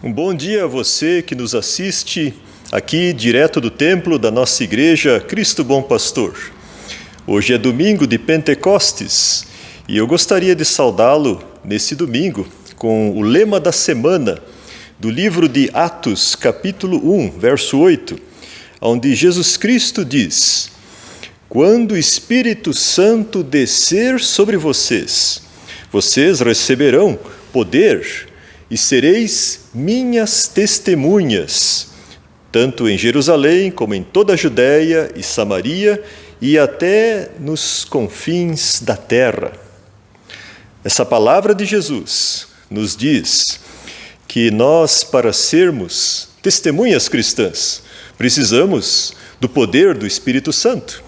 Um bom dia a você que nos assiste aqui direto do templo da nossa igreja Cristo Bom Pastor. Hoje é domingo de Pentecostes e eu gostaria de saudá-lo nesse domingo com o lema da semana do livro de Atos, capítulo 1, verso 8, onde Jesus Cristo diz: "Quando o Espírito Santo descer sobre vocês, vocês receberão poder e sereis minhas testemunhas, tanto em Jerusalém como em toda a Judéia e Samaria e até nos confins da terra." Essa palavra de Jesus nos diz que nós, para sermos testemunhas cristãs, precisamos do poder do Espírito Santo.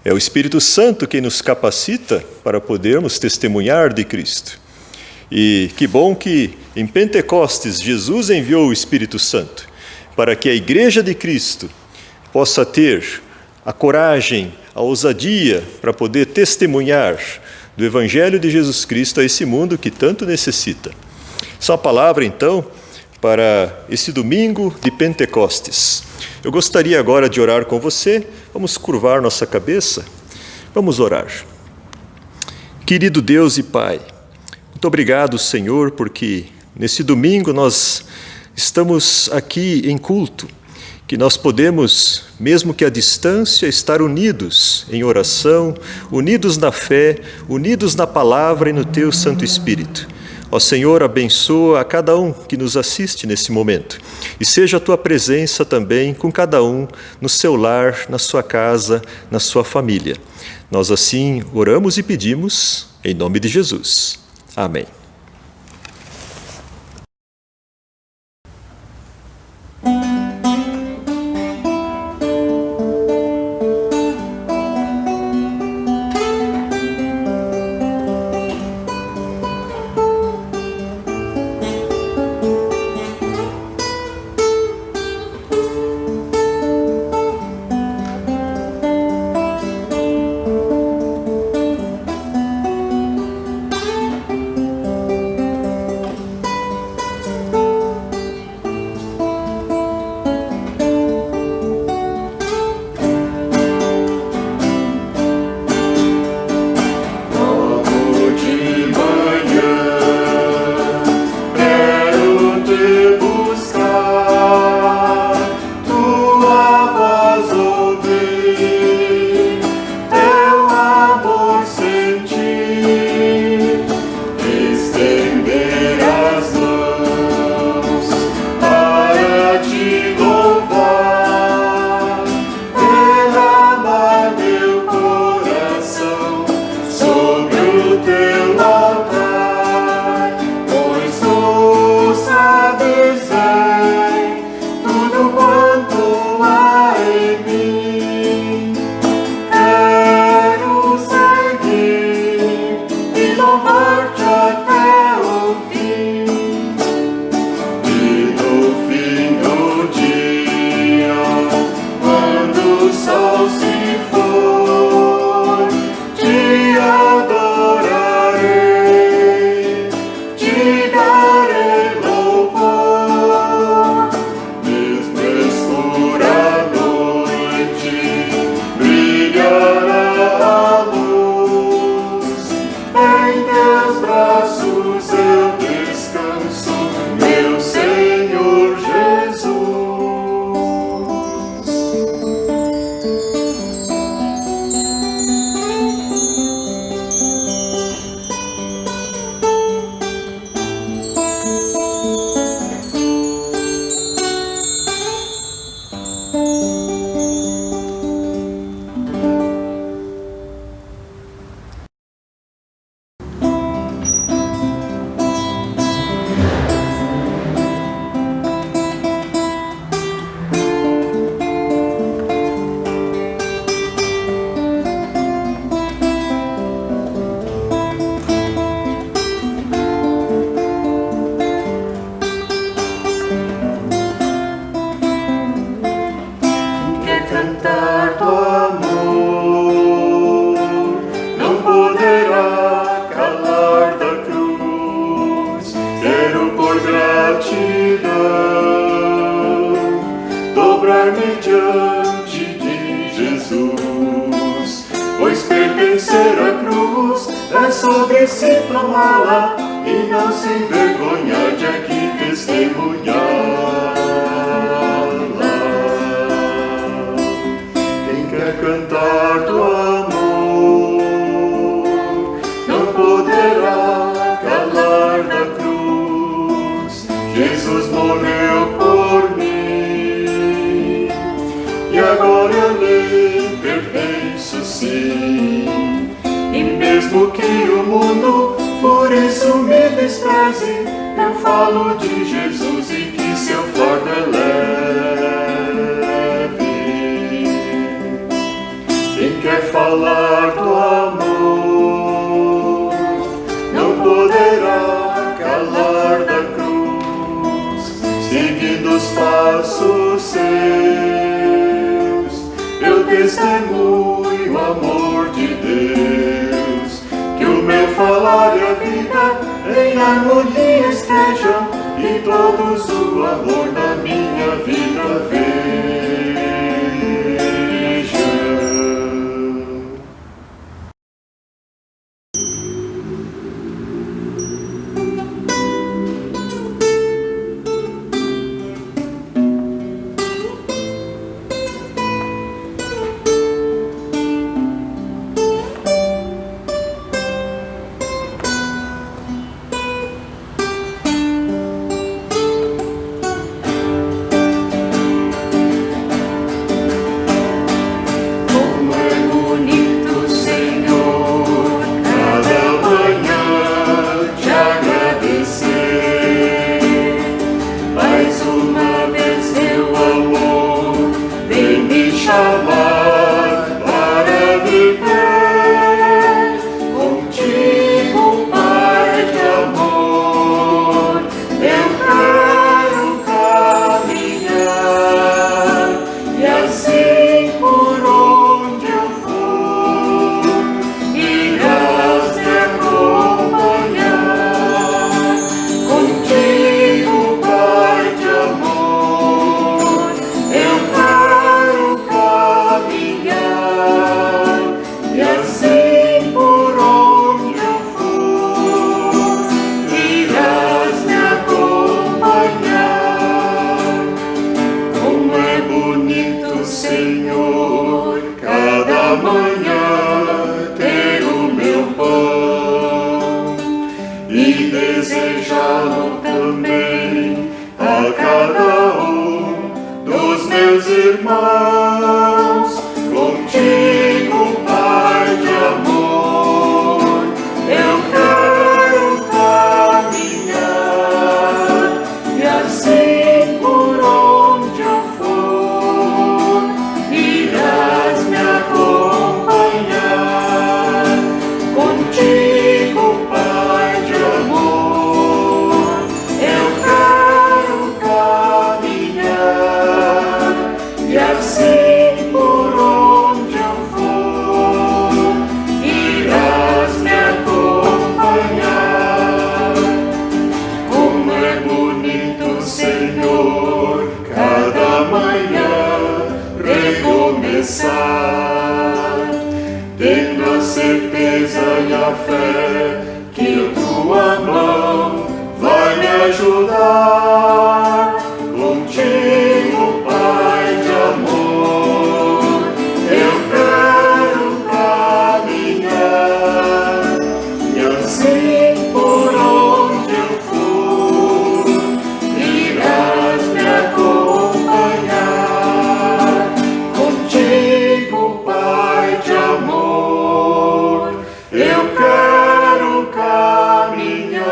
É o Espírito Santo quem nos capacita para podermos testemunhar de Cristo. E que bom que em Pentecostes Jesus enviou o Espírito Santo para que a Igreja de Cristo possa ter a coragem, a ousadia para poder testemunhar do Evangelho de Jesus Cristo a esse mundo que tanto necessita. Só a palavra, então, para esse domingo de Pentecostes. Eu gostaria agora de orar com você. Vamos curvar nossa cabeça. Vamos orar. Querido Deus e Pai, muito obrigado, Senhor, porque nesse domingo nós estamos aqui em culto, que nós podemos, mesmo que à distância, estar unidos em oração, unidos na fé, unidos na palavra e no Teu Santo Espírito. Ó Senhor, abençoa a cada um que nos assiste nesse momento e seja a Tua presença também com cada um no seu lar, na sua casa, na sua família. Nós assim oramos e pedimos em nome de Jesus. Amém. sobre si tomá-la e não se envergonhar de aqui testemunhá-la. Quem quer cantar do amor não poderá calar da cruz. Jesus morreu por mim e agora eu lhe pertenço, sim. E mesmo que o mundo por isso me despreze, eu falo de Jesus e que seu fardo é leve. Quem quer falar do amor não poderá calar da cruz. Seguindo os passos seus, eu testemunho o amor de Deus. Que o meu falar e a vida em harmonia estejam, e todos o amor da minha vida vejam. Tendo a certeza e a fé que a tua mão vai me ajudar. Contigo, Pai de amor, eu quero caminhar, e assim por onde eu for, irás me acompanhar. Contigo, Pai de amor, eu quero caminhar,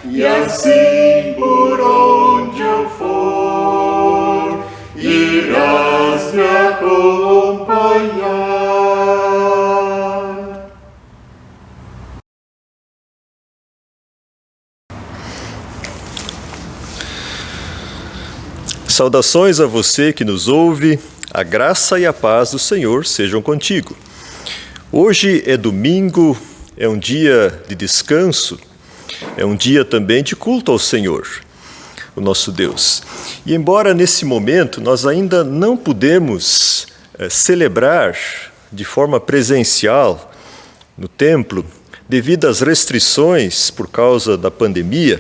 e assim por onde eu for, irás me acompanhar. Saudações a você que nos ouve, a graça e a paz do Senhor sejam contigo. Hoje é domingo, é um dia de descanso, é um dia também de culto ao Senhor, o nosso Deus. E embora nesse momento nós ainda não pudemos celebrar de forma presencial no templo devido às restrições por causa da pandemia,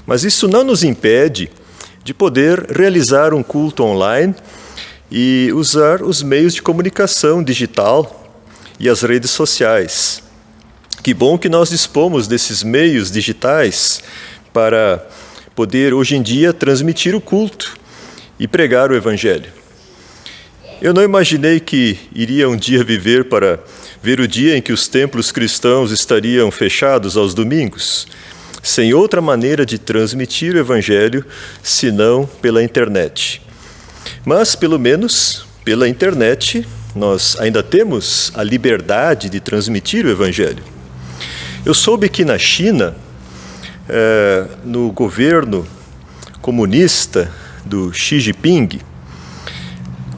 mas isso não nos impede de poder realizar um culto online e usar os meios de comunicação digital e as redes sociais. Que bom que nós dispomos desses meios digitais para poder, hoje em dia, transmitir o culto e pregar o Evangelho. Eu não imaginei que iria um dia viver para ver o dia em que os templos cristãos estariam fechados aos domingos, sem outra maneira de transmitir o Evangelho, senão pela internet. Mas, pelo menos, pela internet, nós ainda temos a liberdade de transmitir o Evangelho. Eu soube que na China, no governo comunista do Xi Jinping,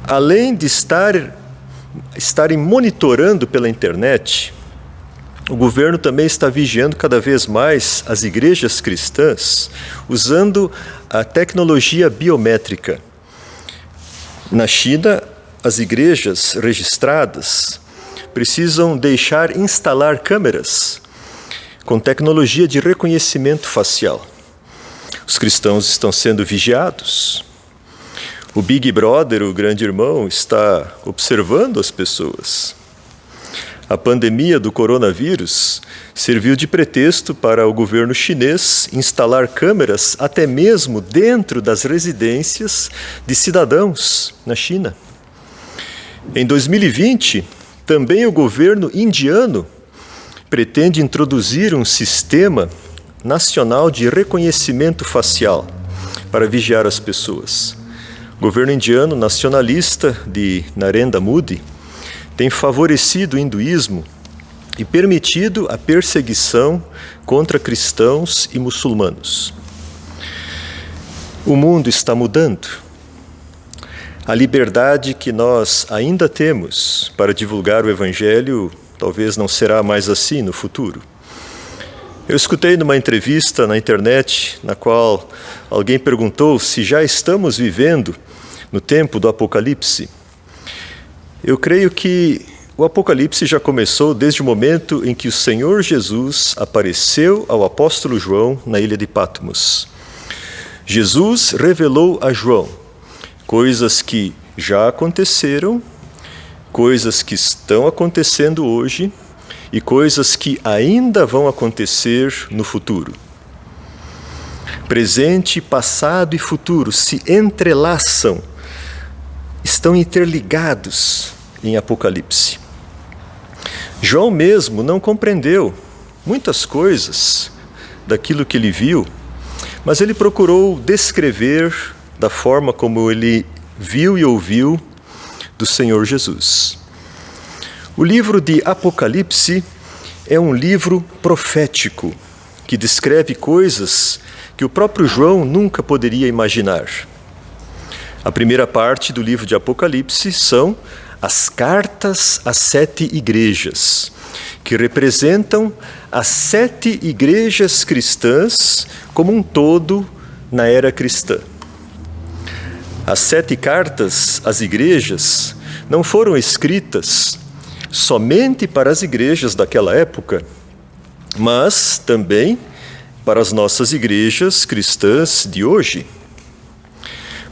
além de estarem monitorando pela internet, o governo também está vigiando cada vez mais as igrejas cristãs, usando a tecnologia biométrica. Na China, as igrejas registradas precisam deixar instalar câmeras com tecnologia de reconhecimento facial. Os cristãos estão sendo vigiados. O Big Brother, o grande irmão, está observando as pessoas. A pandemia do coronavírus serviu de pretexto para o governo chinês instalar câmeras até mesmo dentro das residências de cidadãos na China. Em 2020, também o governo indiano pretende introduzir um sistema nacional de reconhecimento facial para vigiar as pessoas. O governo indiano nacionalista de Narendra Modi tem favorecido o hinduísmo e permitido a perseguição contra cristãos e muçulmanos. O mundo está mudando. A liberdade que nós ainda temos para divulgar o Evangelho talvez não será mais assim no futuro. Eu escutei numa entrevista na internet, na qual alguém perguntou se já estamos vivendo no tempo do Apocalipse. Eu creio que o Apocalipse já começou desde o momento em que o Senhor Jesus apareceu ao apóstolo João na ilha de Patmos. Jesus revelou a João coisas que já aconteceram, coisas que estão acontecendo hoje e coisas que ainda vão acontecer no futuro. Presente, passado e futuro se entrelaçam, estão interligados em Apocalipse. João mesmo não compreendeu muitas coisas daquilo que ele viu, mas ele procurou descrever da forma como ele viu e ouviu do Senhor Jesus. O livro de Apocalipse é um livro profético que descreve coisas que o próprio João nunca poderia imaginar. A primeira parte do livro de Apocalipse são as cartas às 7 igrejas, que representam as 7 igrejas cristãs como um todo na era cristã. As 7 cartas às igrejas não foram escritas somente para as igrejas daquela época, mas também para as nossas igrejas cristãs de hoje.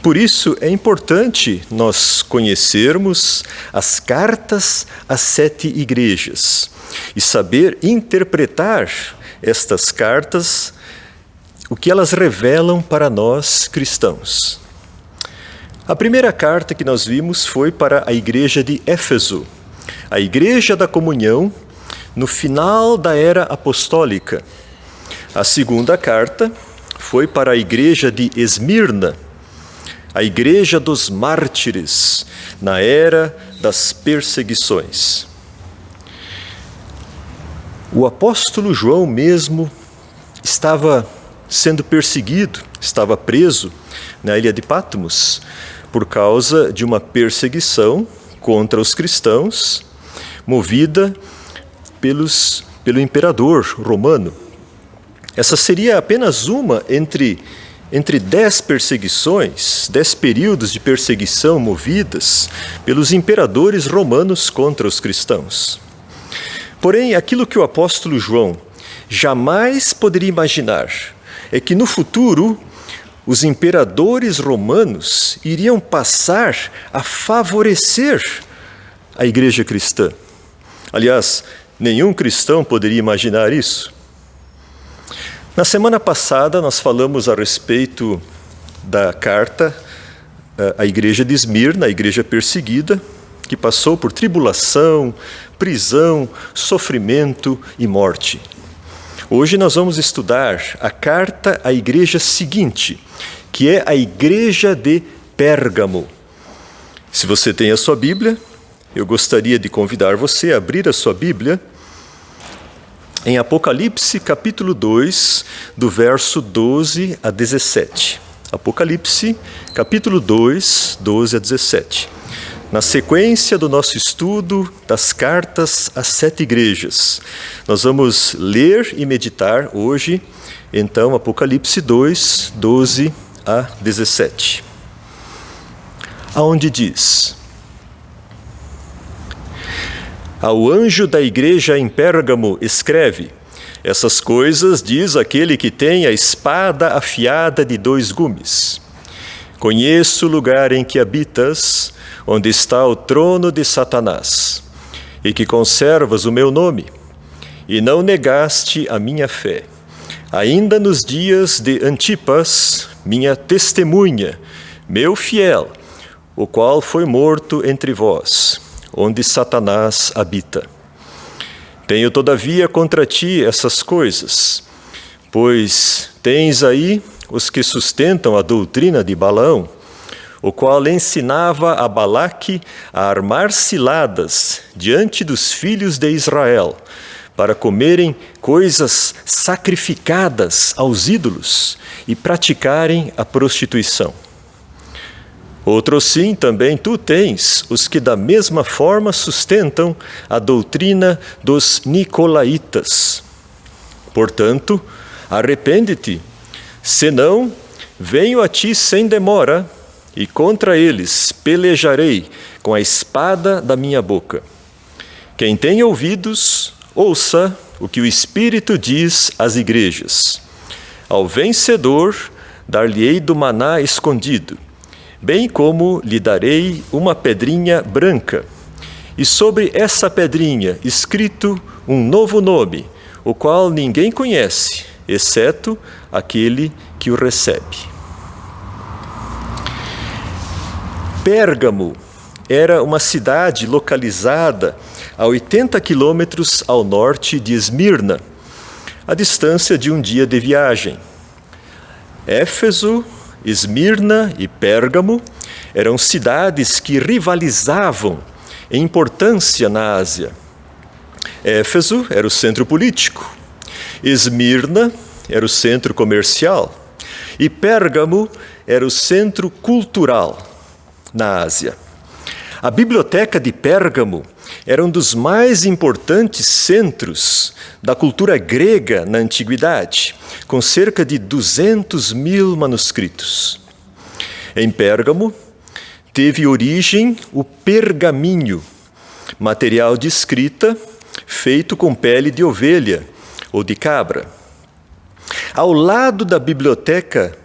Por isso, é importante nós conhecermos as cartas às 7 igrejas e saber interpretar estas cartas, o que elas revelam para nós cristãos. A primeira carta que nós vimos foi para a igreja de Éfeso, a igreja da comunhão, no final da era apostólica. A segunda carta foi para a igreja de Esmirna, a igreja dos mártires, na era das perseguições. O apóstolo João mesmo estava sendo perseguido, estava preso na ilha de Patmos, por causa de uma perseguição contra os cristãos, movida pelo imperador romano. Essa seria apenas uma entre 10 perseguições, 10 períodos de perseguição movidas pelos imperadores romanos contra os cristãos. Porém, aquilo que o apóstolo João jamais poderia imaginar é que no futuro os imperadores romanos iriam passar a favorecer a igreja cristã. Aliás, nenhum cristão poderia imaginar isso. Na semana passada, nós falamos a respeito da carta à igreja de Esmirna, a igreja perseguida, que passou por tribulação, prisão, sofrimento e morte. Hoje nós vamos estudar a carta à igreja seguinte, que é a igreja de Pérgamo. Se você tem a sua Bíblia, eu gostaria de convidar você a abrir a sua Bíblia em Apocalipse, capítulo 2, do verso 12 a 17. Apocalipse, capítulo 2, 12 a 17. Na sequência do nosso estudo das cartas às 7 igrejas, nós vamos ler e meditar hoje, então, Apocalipse 2, 12 a 17. Aonde diz: Ao anjo da igreja em Pérgamo escreve: Essas coisas diz aquele que tem a espada afiada de 2 gumes. Conheço o lugar em que habitas, onde está o trono de Satanás, e que conservas o meu nome, e não negaste a minha fé, ainda nos dias de Antipas, minha testemunha, meu fiel, o qual foi morto entre vós, onde Satanás habita. Tenho, todavia, contra ti essas coisas, pois tens aí os que sustentam a doutrina de Balaão, o qual ensinava a Balaque a armar ciladas diante dos filhos de Israel, para comerem coisas sacrificadas aos ídolos e praticarem a prostituição. Outro sim, também tu tens os que da mesma forma sustentam a doutrina dos nicolaítas. Portanto, arrepende-te, senão venho a ti sem demora, e contra eles pelejarei com a espada da minha boca. Quem tem ouvidos, ouça o que o Espírito diz às igrejas. Ao vencedor, dar-lhe-ei do maná escondido, bem como lhe darei uma pedrinha branca, e sobre essa pedrinha escrito um novo nome, o qual ninguém conhece, exceto aquele que o recebe. Pérgamo era uma cidade localizada a 80 quilômetros ao norte de Esmirna, a distância de um dia de viagem. Éfeso, Esmirna e Pérgamo eram cidades que rivalizavam em importância na Ásia. Éfeso era o centro político, Esmirna era o centro comercial e Pérgamo era o centro cultural na Ásia. A biblioteca de Pérgamo era um dos mais importantes centros da cultura grega na antiguidade, com cerca de 200.000 manuscritos. Em Pérgamo, teve origem o pergaminho, material de escrita feito com pele de ovelha ou de cabra. Ao lado da biblioteca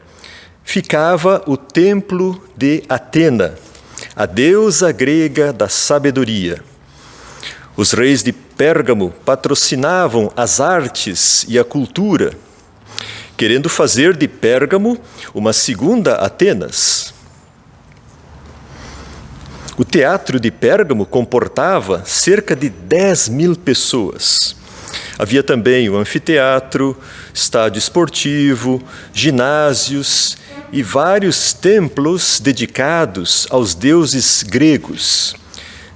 ficava o templo de Atena, a deusa grega da sabedoria. Os reis de Pérgamo patrocinavam as artes e a cultura, querendo fazer de Pérgamo uma segunda Atenas. O teatro de Pérgamo comportava cerca de 10.000 pessoas. Havia também o anfiteatro, estádio esportivo, ginásios e vários templos dedicados aos deuses gregos.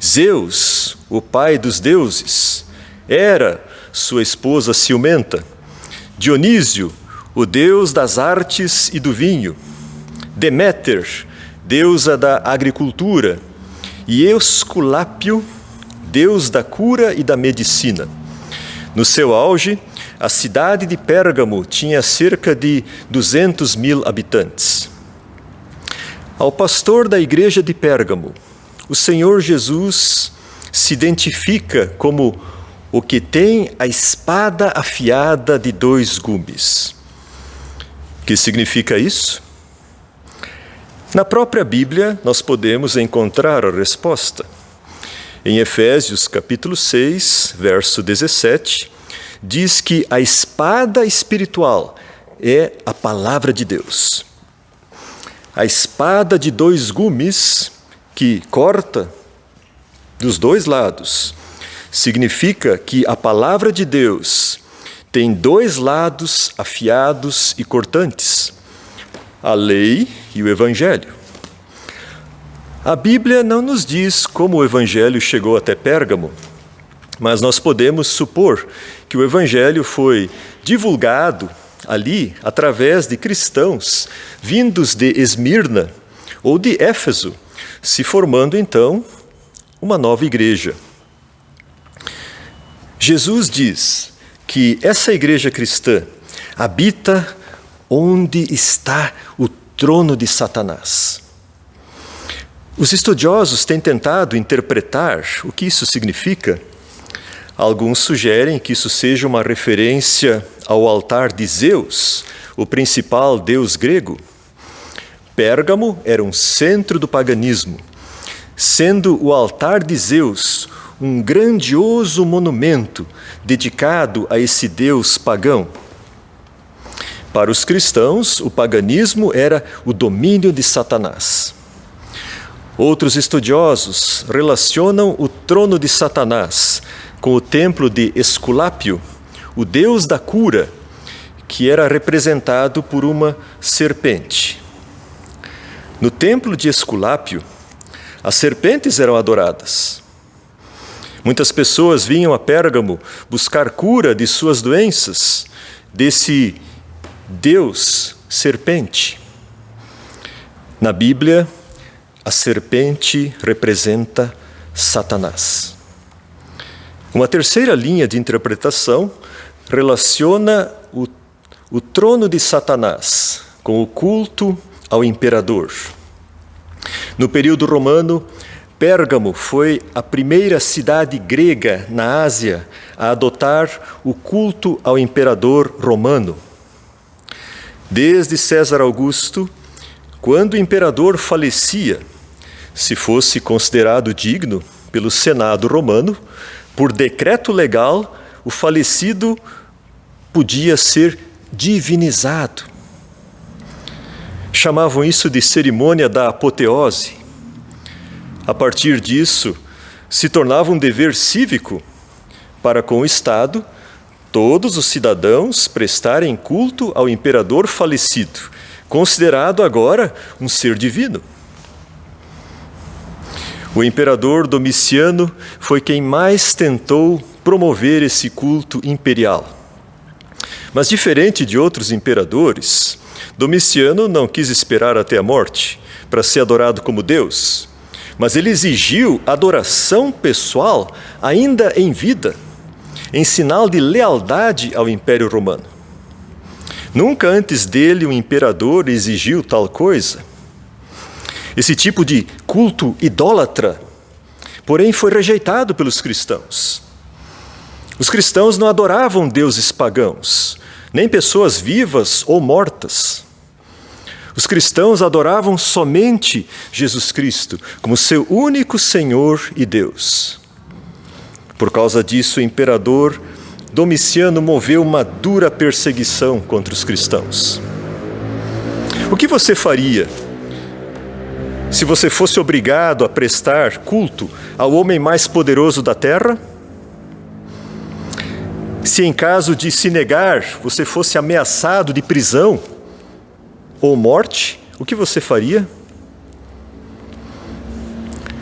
Zeus, o pai dos deuses, Hera, sua esposa ciumenta, Dionísio, o deus das artes e do vinho, Deméter, deusa da agricultura, e Esculápio, deus da cura e da medicina. No seu auge, a cidade de Pérgamo tinha cerca de 200.000 habitantes. Ao pastor da igreja de Pérgamo, o Senhor Jesus se identifica como o que tem a espada afiada de 2 gumes. O que significa isso? Na própria Bíblia, nós podemos encontrar a resposta. Em Efésios, capítulo 6, verso 17, diz que a espada espiritual é a palavra de Deus. A espada de 2 gumes, que corta dos 2 lados, significa que a palavra de Deus tem 2 lados afiados e cortantes: a lei e o Evangelho. A Bíblia não nos diz como o Evangelho chegou até Pérgamo, mas nós podemos supor que o Evangelho foi divulgado ali através de cristãos vindos de Esmirna ou de Éfeso, se formando então uma nova igreja. Jesus diz que essa igreja cristã habita onde está o trono de Satanás. Os estudiosos têm tentado interpretar o que isso significa. Alguns sugerem que isso seja uma referência ao altar de Zeus, o principal deus grego. Pérgamo era um centro do paganismo, sendo o altar de Zeus um grandioso monumento dedicado a esse deus pagão. Para os cristãos, o paganismo era o domínio de Satanás. Outros estudiosos relacionam o trono de Satanás com o templo de Esculápio, o deus da cura, que era representado por uma serpente. No templo de Esculápio, as serpentes eram adoradas. Muitas pessoas vinham a Pérgamo buscar cura de suas doenças, desse deus serpente. Na Bíblia, a serpente representa Satanás. Uma terceira linha de interpretação relaciona o trono de Satanás com o culto ao imperador. No período romano, Pérgamo foi a primeira cidade grega na Ásia a adotar o culto ao imperador romano. Desde César Augusto, quando o imperador falecia, se fosse considerado digno pelo Senado romano, por decreto legal, o falecido podia ser divinizado. Chamavam isso de cerimônia da apoteose. A partir disso, se tornava um dever cívico para com o Estado todos os cidadãos prestarem culto ao imperador falecido, considerado agora um ser divino. O imperador Domiciano foi quem mais tentou promover esse culto imperial. Mas, diferente de outros imperadores, Domiciano não quis esperar até a morte para ser adorado como Deus, mas ele exigiu adoração pessoal ainda em vida, em sinal de lealdade ao Império Romano. Nunca antes dele um imperador exigiu tal coisa. Esse tipo de culto idólatra, porém, foi rejeitado pelos cristãos. Os cristãos não adoravam deuses pagãos, nem pessoas vivas ou mortas. Os cristãos adoravam somente Jesus Cristo como seu único Senhor e Deus. Por causa disso, o imperador Domiciano moveu uma dura perseguição contra os cristãos. O que você faria se você fosse obrigado a prestar culto ao homem mais poderoso da terra? Se em caso de se negar, você fosse ameaçado de prisão ou morte, o que você faria?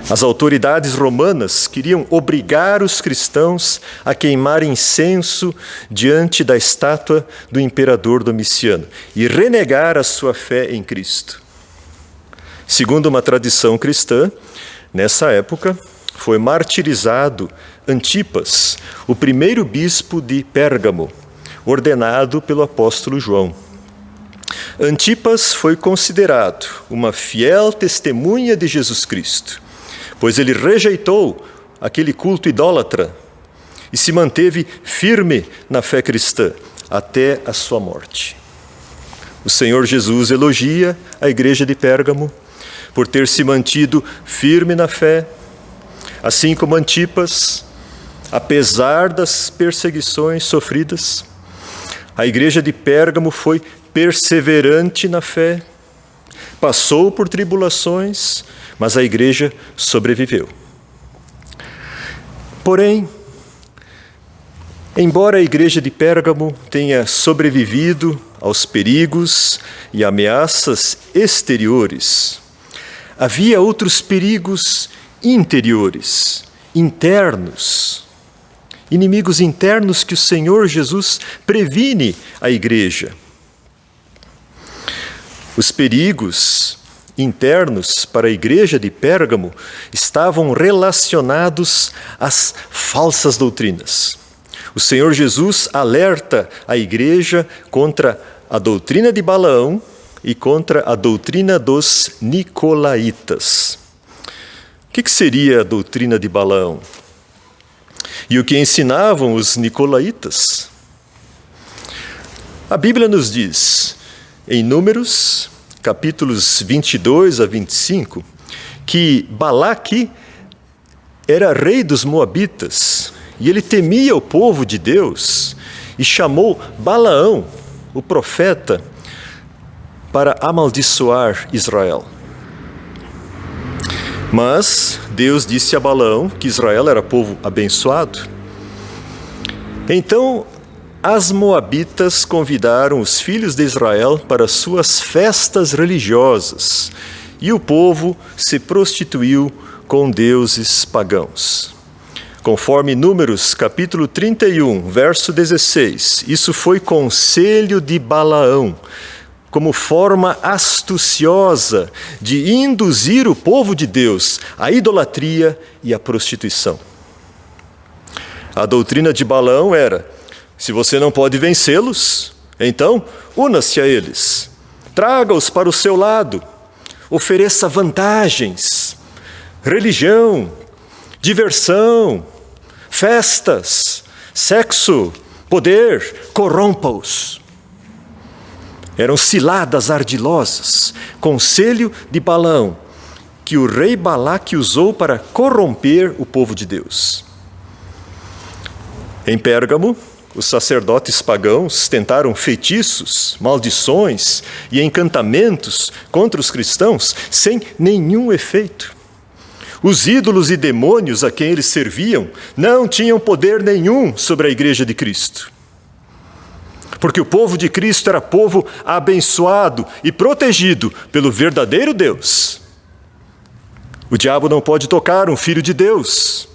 As autoridades romanas queriam obrigar os cristãos a queimar incenso diante da estátua do imperador Domiciano e renegar a sua fé em Cristo. Segundo uma tradição cristã, nessa época foi martirizado Antipas, o primeiro bispo de Pérgamo, ordenado pelo apóstolo João. Antipas foi considerado uma fiel testemunha de Jesus Cristo, pois ele rejeitou aquele culto idólatra e se manteve firme na fé cristã até a sua morte. O Senhor Jesus elogia a igreja de Pérgamo por ter se mantido firme na fé, assim como Antipas, apesar das perseguições sofridas. A igreja de Pérgamo foi perseverante na fé, passou por tribulações, mas a igreja sobreviveu. Porém, embora a igreja de Pérgamo tenha sobrevivido aos perigos e ameaças exteriores, havia outros perigos interiores, internos, inimigos internos que o Senhor Jesus previne à igreja. Os perigos internos para a igreja de Pérgamo estavam relacionados às falsas doutrinas. O Senhor Jesus alerta a igreja contra a doutrina de Balaão e contra a doutrina dos nicolaítas. O que seria a doutrina de Balaão? E o que ensinavam os nicolaítas? A Bíblia nos diz, em Números, capítulos 22 a 25, que Balaque era rei dos Moabitas, e ele temia o povo de Deus, e chamou Balaão, o profeta, para amaldiçoar Israel. Mas Deus disse a Balaão que Israel era povo abençoado. Então, as moabitas convidaram os filhos de Israel para suas festas religiosas, e o povo se prostituiu com deuses pagãos. Conforme Números, capítulo 31, verso 16, isso foi conselho de Balaão, como forma astuciosa de induzir o povo de Deus à idolatria e à prostituição. A doutrina de Balaão era: se você não pode vencê-los, então una-se a eles, traga-os para o seu lado, ofereça vantagens, religião, diversão, festas, sexo, poder, corrompa-os. Eram ciladas ardilosas, conselho de Balaão, que o rei Balaque usou para corromper o povo de Deus. Em Pérgamo, os sacerdotes pagãos tentaram feitiços, maldições e encantamentos contra os cristãos sem nenhum efeito. Os ídolos e demônios a quem eles serviam não tinham poder nenhum sobre a igreja de Cristo. Porque o povo de Cristo era povo abençoado e protegido pelo verdadeiro Deus. O diabo não pode tocar um filho de Deus,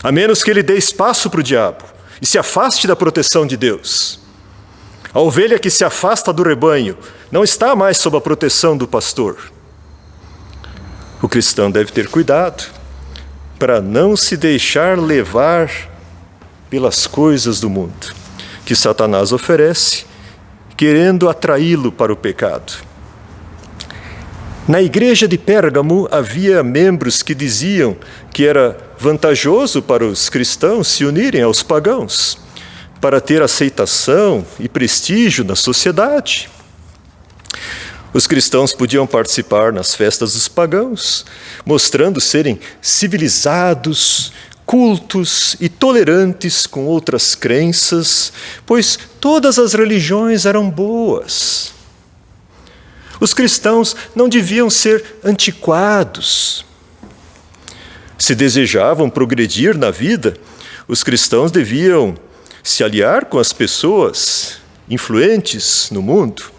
a menos que ele dê espaço para o diabo e se afaste da proteção de Deus. A ovelha que se afasta do rebanho não está mais sob a proteção do pastor. O cristão deve ter cuidado para não se deixar levar pelas coisas do mundo que Satanás oferece, querendo atraí-lo para o pecado. Na igreja de Pérgamo havia membros que diziam que era vantajoso para os cristãos se unirem aos pagãos, para ter aceitação e prestígio na sociedade. Os cristãos podiam participar nas festas dos pagãos, mostrando serem civilizados, cultos e tolerantes com outras crenças, pois todas as religiões eram boas. Os cristãos não deviam ser antiquados. Se desejavam progredir na vida, os cristãos deviam se aliar com as pessoas influentes no mundo.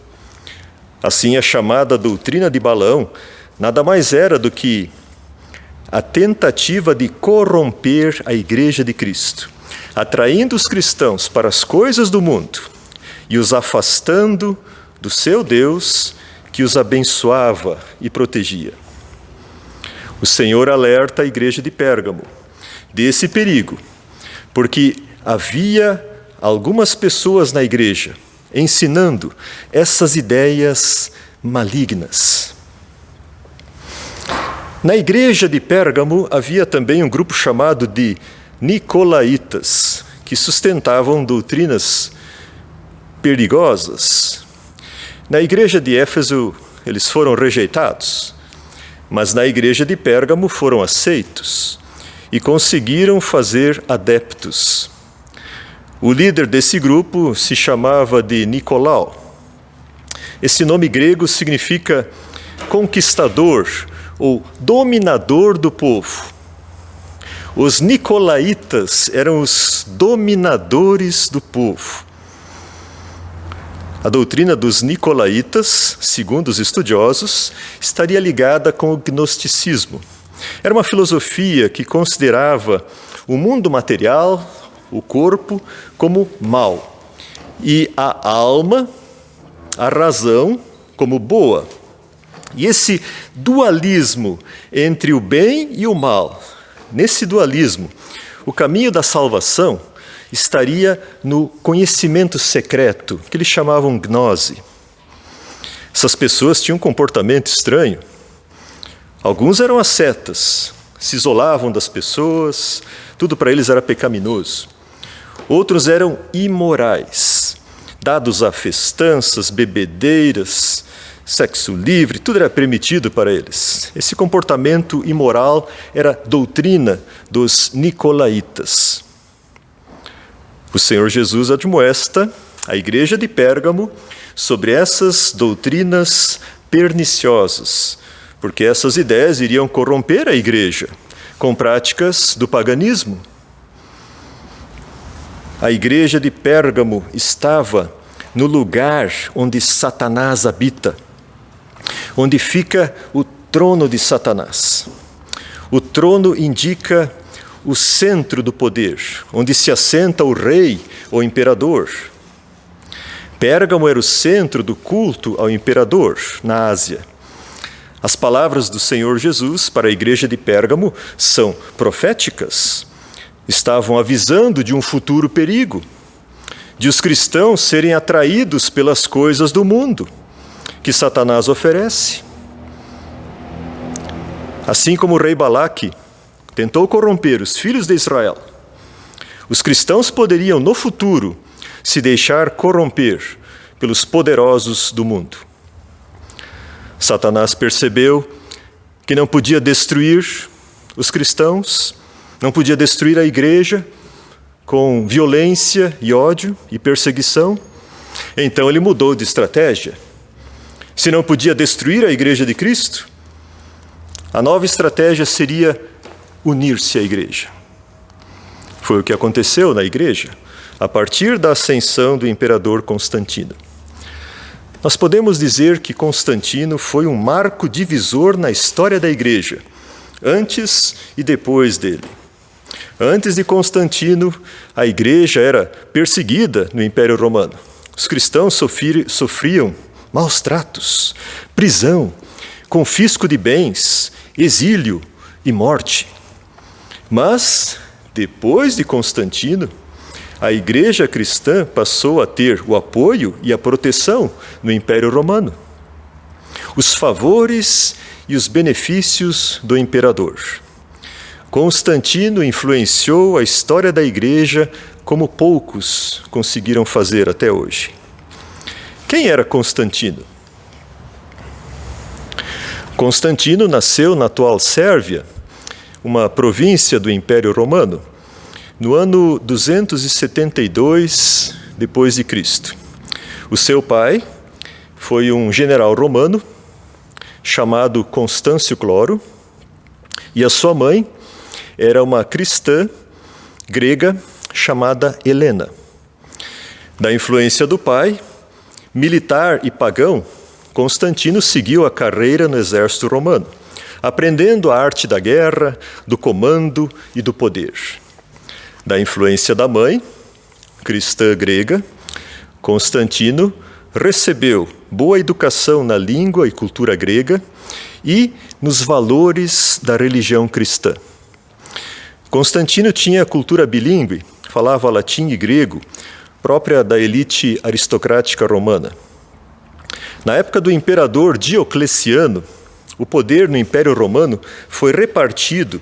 Assim, a chamada doutrina de Balaão nada mais era do que a tentativa de corromper a igreja de Cristo, atraindo os cristãos para as coisas do mundo e os afastando do seu Deus que os abençoava e protegia. O Senhor alerta a igreja de Pérgamo desse perigo, porque havia algumas pessoas na igreja ensinando essas ideias malignas. Na igreja de Pérgamo havia também um grupo chamado de nicolaítas, que sustentavam doutrinas perigosas. Na igreja de Éfeso, eles foram rejeitados, mas na igreja de Pérgamo foram aceitos e conseguiram fazer adeptos. O líder desse grupo se chamava de Nicolau. Esse nome grego significa conquistador ou dominador do povo. Os nicolaítas eram os dominadores do povo. A doutrina dos nicolaítas, segundo os estudiosos, estaria ligada com o gnosticismo. Era uma filosofia que considerava o mundo material, o corpo, como mal, e a alma, a razão, como boa. E esse dualismo entre o bem e o mal, nesse dualismo, o caminho da salvação estaria no conhecimento secreto, que eles chamavam gnose. Essas pessoas tinham um comportamento estranho. Alguns eram ascetas, se isolavam das pessoas, tudo para eles era pecaminoso. Outros eram imorais, dados a festanças, bebedeiras, sexo livre, tudo era permitido para eles. Esse comportamento imoral era doutrina dos nicolaítas. O Senhor Jesus admoesta a igreja de Pérgamo sobre essas doutrinas perniciosas, porque essas ideias iriam corromper a igreja com práticas do paganismo. A igreja de Pérgamo estava no lugar onde Satanás habita, onde fica o trono de Satanás. O trono indica o centro do poder, onde se assenta o rei ou imperador. Pérgamo era o centro do culto ao imperador na Ásia. As palavras do Senhor Jesus para a igreja de Pérgamo são proféticas. Estavam avisando de um futuro perigo, de os cristãos serem atraídos pelas coisas do mundo que Satanás oferece. Assim como o rei Balaque tentou corromper os filhos de Israel, os cristãos poderiam, no futuro, se deixar corromper pelos poderosos do mundo. Satanás percebeu que não podia destruir os cristãos, não podia destruir a igreja com violência e ódio e perseguição. Então ele mudou de estratégia. Se não podia destruir a igreja de Cristo, a nova estratégia seria unir-se à igreja. Foi o que aconteceu na igreja a partir da ascensão do imperador Constantino. Nós podemos dizer que Constantino foi um marco divisor na história da igreja, antes e depois dele. Antes de Constantino, a igreja era perseguida no Império Romano. Os cristãos sofriam maus tratos, prisão, confisco de bens, exílio e morte. Mas, depois de Constantino, a igreja cristã passou a ter o apoio e a proteção no Império Romano. Os favores e os benefícios do imperador. Constantino influenciou a história da igreja como poucos conseguiram fazer até hoje. Quem era Constantino? Constantino nasceu na atual Sérvia, uma província do Império Romano, no ano 272 depois de Cristo. O seu pai foi um general romano chamado Constâncio Cloro, e a sua mãe era uma cristã grega chamada Helena. Da influência do pai, militar e pagão, Constantino seguiu a carreira no exército romano, aprendendo a arte da guerra, do comando e do poder. Da influência da mãe, cristã grega, Constantino recebeu boa educação na língua e cultura grega e nos valores da religião cristã. Constantino tinha cultura bilíngue, falava latim e grego, própria da elite aristocrática romana. Na época do imperador Diocleciano, o poder no Império Romano foi repartido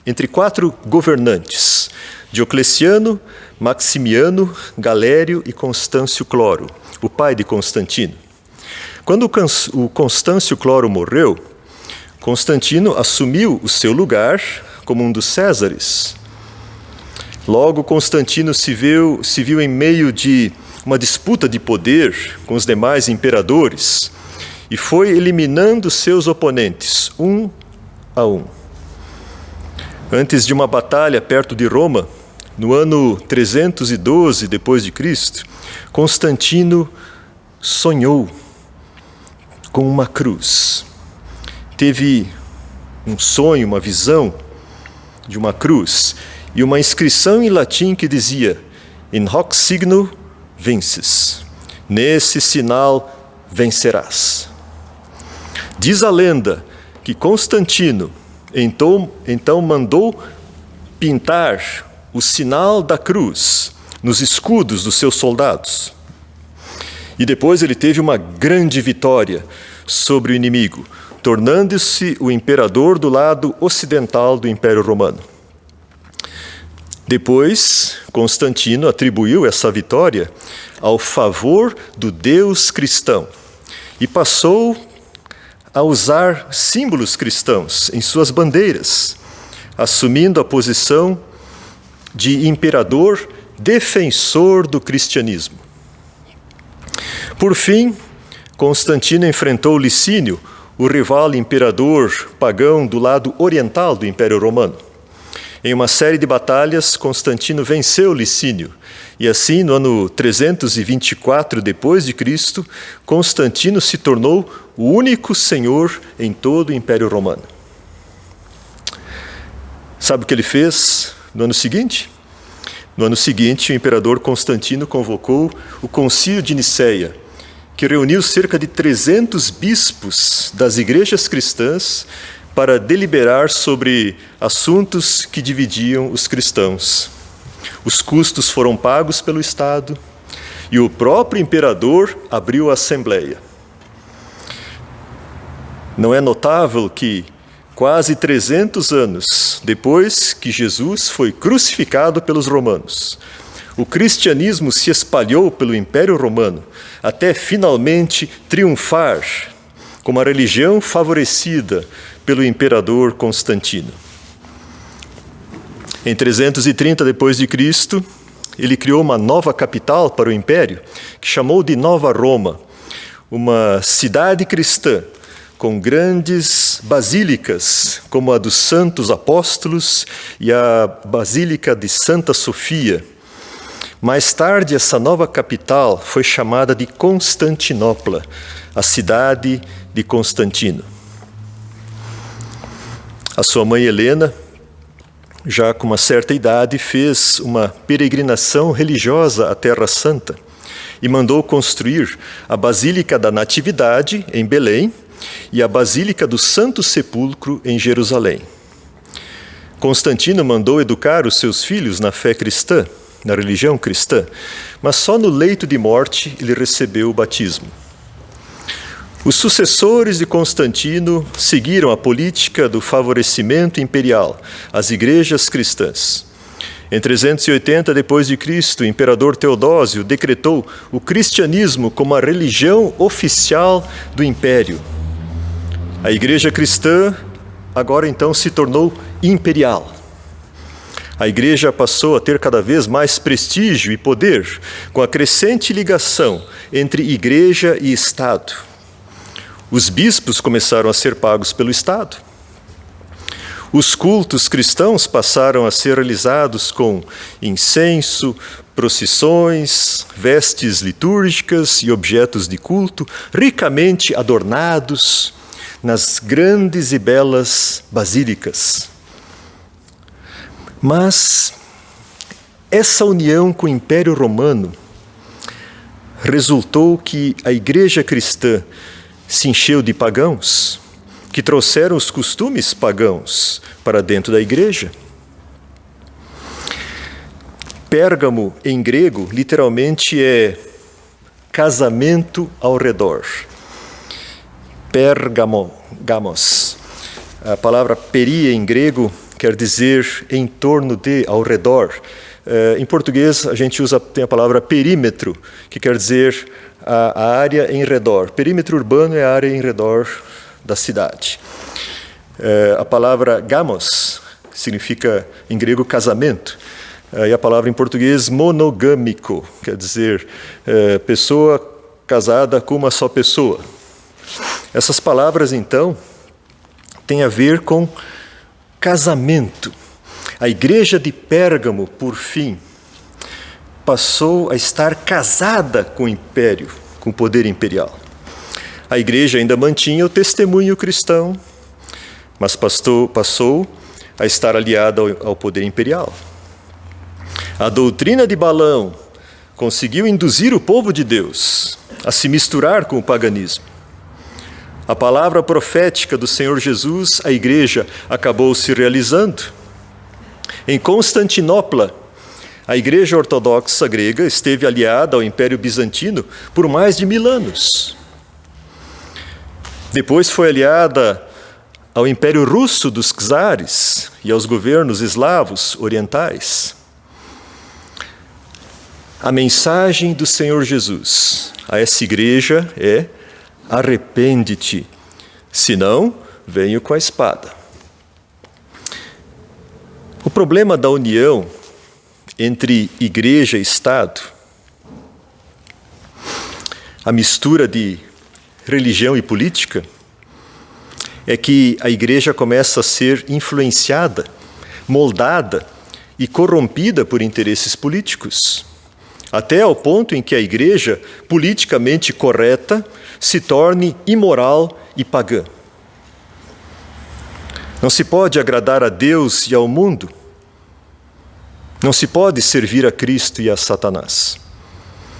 entre 4 governantes: Diocleciano, Maximiano, Galério e Constâncio Cloro, o pai de Constantino. Quando o Constâncio Cloro morreu, Constantino assumiu o seu lugar como um dos Césares. Logo, Constantino se viu em meio de uma disputa de poder com os demais imperadores e foi eliminando seus oponentes, um a um. Antes de uma batalha perto de Roma, no ano 312 d.C., Constantino sonhou com uma cruz. Teve um sonho, uma visão de uma cruz e uma inscrição em latim que dizia: In hoc signo vences. Nesse sinal vencerás. Diz a lenda que Constantino então mandou pintar o sinal da cruz nos escudos dos seus soldados. E depois ele teve uma grande vitória sobre o inimigo, tornando-se o imperador do lado ocidental do Império Romano. Depois, Constantino atribuiu essa vitória ao favor do Deus cristão e passou a usar símbolos cristãos em suas bandeiras, assumindo a posição de imperador defensor do cristianismo. Por fim, Constantino enfrentou Licínio, o rival imperador pagão do lado oriental do Império Romano. Em uma série de batalhas, Constantino venceu Licínio, e assim, no ano 324 d.C., Constantino se tornou o único senhor em todo o Império Romano. Sabe o que ele fez no ano seguinte? No ano seguinte, o imperador Constantino convocou o Concílio de Nicéia, que reuniu cerca de 300 bispos das igrejas cristãs para deliberar sobre assuntos que dividiam os cristãos. Os custos foram pagos pelo Estado e o próprio imperador abriu a Assembleia. Não é notável que, quase 300 anos depois que Jesus foi crucificado pelos romanos, o cristianismo se espalhou pelo Império Romano até finalmente triunfar como a religião favorecida pelo imperador Constantino. Em 330 d.C., ele criou uma nova capital para o império, que chamou de Nova Roma, uma cidade cristã com grandes basílicas, como a dos Santos Apóstolos e a Basílica de Santa Sofia. Mais tarde, essa nova capital foi chamada de Constantinopla, a cidade de Constantino. A sua mãe Helena, já com uma certa idade, fez uma peregrinação religiosa à Terra Santa e mandou construir a Basílica da Natividade, em Belém, e a Basílica do Santo Sepulcro, em Jerusalém. Constantino mandou educar os seus filhos na fé cristã, na religião cristã, mas só no leito de morte ele recebeu o batismo. Os sucessores de Constantino seguiram a política do favorecimento imperial às igrejas cristãs. Em 380 d.C., o imperador Teodósio decretou o cristianismo como a religião oficial do império. A igreja cristã agora então se tornou imperial. A igreja passou a ter cada vez mais prestígio e poder, com a crescente ligação entre igreja e Estado. Os bispos começaram a ser pagos pelo Estado. Os cultos cristãos passaram a ser realizados com incenso, procissões, vestes litúrgicas e objetos de culto ricamente adornados nas grandes e belas basílicas. Mas essa união com o Império Romano resultou que a igreja cristã se encheu de pagãos, que trouxeram os costumes pagãos para dentro da igreja. Pérgamo, em grego, literalmente é casamento ao redor. Pérgamos. A palavra peria em grego quer dizer em torno de, ao redor. Em português, a gente tem a palavra perímetro, que quer dizer a área em redor. Perímetro urbano é a área em redor da cidade. A palavra gamos significa, em grego, casamento. E a palavra em português, monogâmico, quer dizer pessoa casada com uma só pessoa. Essas palavras, então, têm a ver com casamento. A igreja de Pérgamo, por fim, passou a estar casada com o império, com o poder imperial. A igreja ainda mantinha o testemunho cristão, mas passou a estar aliada ao poder imperial. A doutrina de Balaão conseguiu induzir o povo de Deus a se misturar com o paganismo. A palavra profética do Senhor Jesus, a igreja acabou se realizando. Em Constantinopla, a igreja ortodoxa grega esteve aliada ao Império Bizantino por mais de 1000 anos. Depois foi aliada ao Império Russo dos czares e aos governos eslavos orientais. A mensagem do Senhor Jesus a essa igreja é: arrepende-te, senão venho com a espada. O problema da união entre igreja e Estado, a mistura de religião e política, é que a igreja começa a ser influenciada, moldada e corrompida por interesses políticos, até ao ponto em que a igreja, politicamente correta, se torne imoral e pagã. Não se pode agradar a Deus e ao mundo. Não se pode servir a Cristo e a Satanás.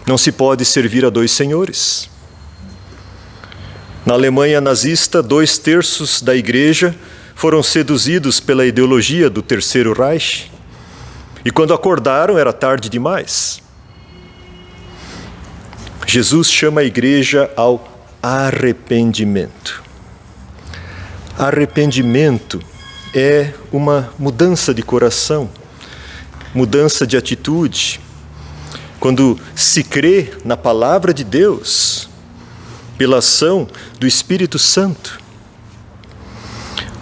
Não se pode servir a 2 senhores. Na Alemanha nazista, 2/3 da igreja foram seduzidos pela ideologia do Terceiro Reich. E quando acordaram, era tarde demais. Jesus chama a igreja ao arrependimento. Arrependimento é uma mudança de coração, mudança de atitude. Quando se crê na palavra de Deus, pela ação do Espírito Santo.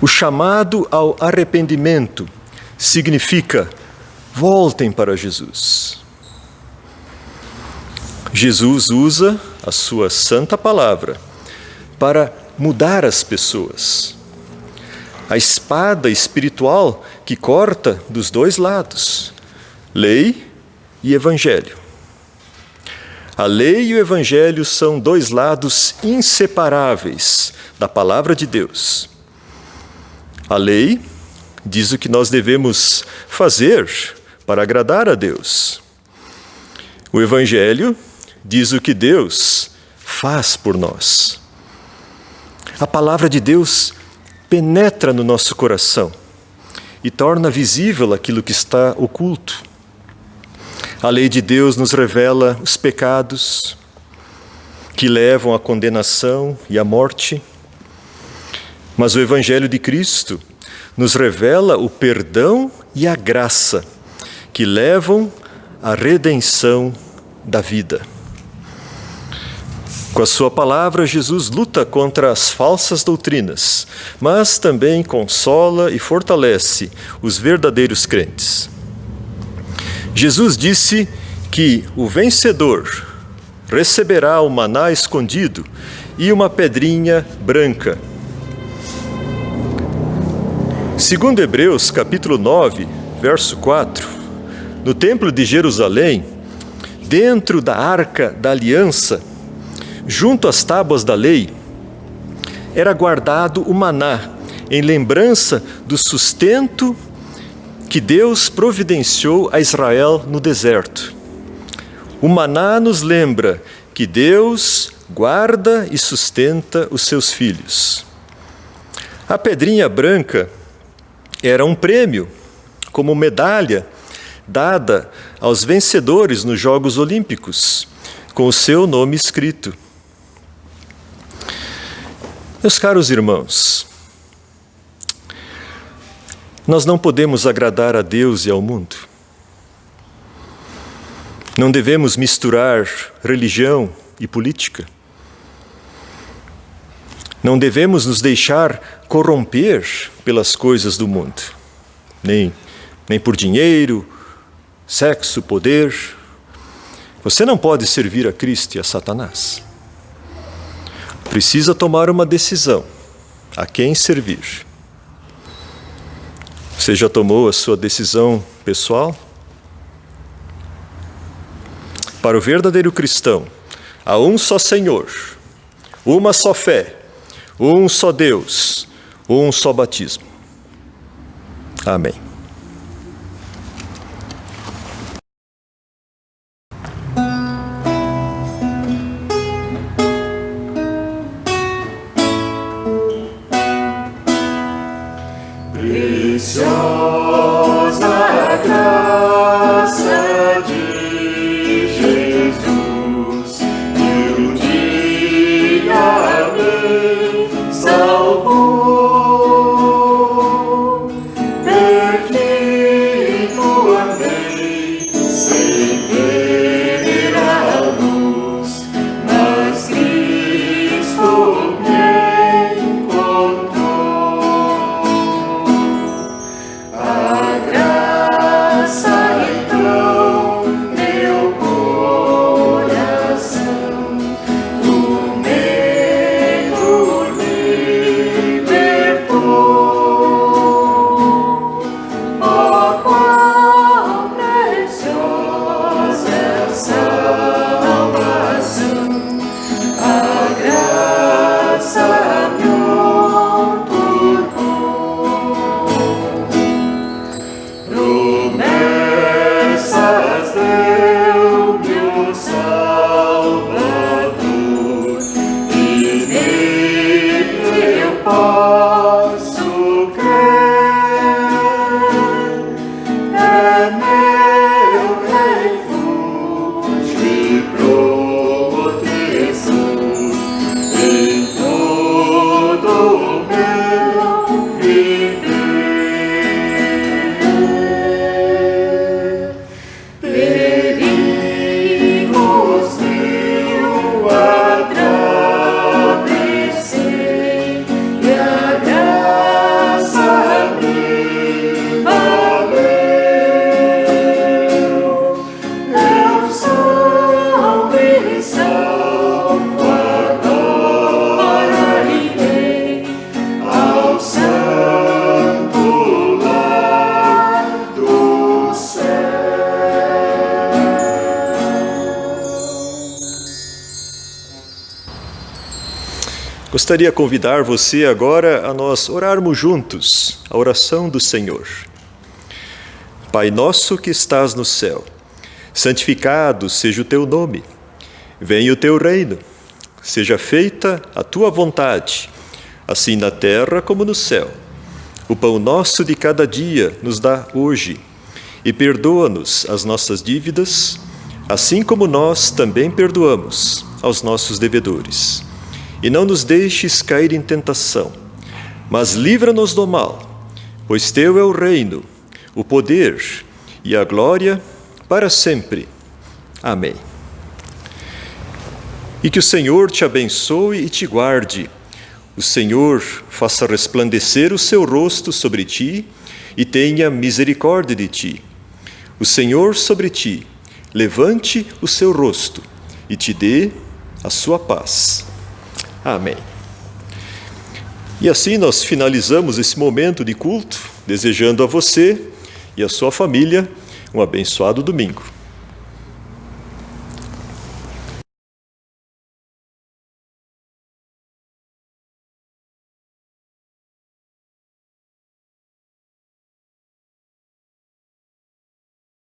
O chamado ao arrependimento significa: voltem para Jesus. Jesus usa a sua santa palavra para mudar as pessoas. A espada espiritual que corta dos 2 lados, lei e evangelho. A lei e o evangelho são 2 lados inseparáveis da palavra de Deus. A lei diz o que nós devemos fazer para agradar a Deus. O evangelho diz o que Deus faz por nós. A palavra de Deus penetra no nosso coração e torna visível aquilo que está oculto. A lei de Deus nos revela os pecados que levam à condenação e à morte, mas o Evangelho de Cristo nos revela o perdão e a graça que levam à redenção da vida. Com a sua palavra, Jesus luta contra as falsas doutrinas, mas também consola e fortalece os verdadeiros crentes. Jesus disse que o vencedor receberá o maná escondido e uma pedrinha branca. Segundo Hebreus, capítulo 9, verso 4, no templo de Jerusalém, dentro da arca da aliança, junto às tábuas da lei, era guardado o maná, em lembrança do sustento que Deus providenciou a Israel no deserto. O maná nos lembra que Deus guarda e sustenta os seus filhos. A pedrinha branca era um prêmio, como medalha, dada aos vencedores nos Jogos Olímpicos, com o seu nome escrito. Meus caros irmãos, Nós não podemos agradar a Deus e ao mundo. Não devemos misturar religião e política. Não devemos nos deixar corromper pelas coisas do mundo, nem por dinheiro, sexo, poder. Você não pode servir a Cristo e a Satanás. Precisa tomar uma decisão a quem servir. Você já tomou a sua decisão pessoal? Para o verdadeiro cristão, há um só Senhor, uma só fé, um só Deus, um só batismo. Amém. Preciosa graça de Jesus, que um dia me salvou. Perdido andei sem ter a luz, mas Cristo me encontrou. A graça então meu coração do medo libertou. Oh, quão preciosa salvação! A graça me promessas deu-me o Salvador, e nele eu posso crer. É meu refúgio e proteção em todo o meu viver. Perigos eu atravessei e a graça me valeu. Eu salvo e salvo agora irei ao santo lar do céu. Gostaria de convidar você agora a nós orarmos juntos a oração do Senhor. Pai nosso que estás no céu, santificado seja o teu nome. Venha o teu reino. Seja feita a tua vontade, assim na terra como no céu. O pão nosso de cada dia nos dá hoje, e perdoa-nos as nossas dívidas, assim como nós também perdoamos aos nossos devedores. E não nos deixes cair em tentação, mas livra-nos do mal, pois teu é o reino, o poder e a glória para sempre. Amém. E que o Senhor te abençoe e te guarde. O Senhor faça resplandecer o seu rosto sobre ti e tenha misericórdia de ti. O Senhor sobre ti levante o seu rosto e te dê a sua paz. Amém. E assim nós finalizamos esse momento de culto, desejando a você e a sua família um abençoado domingo.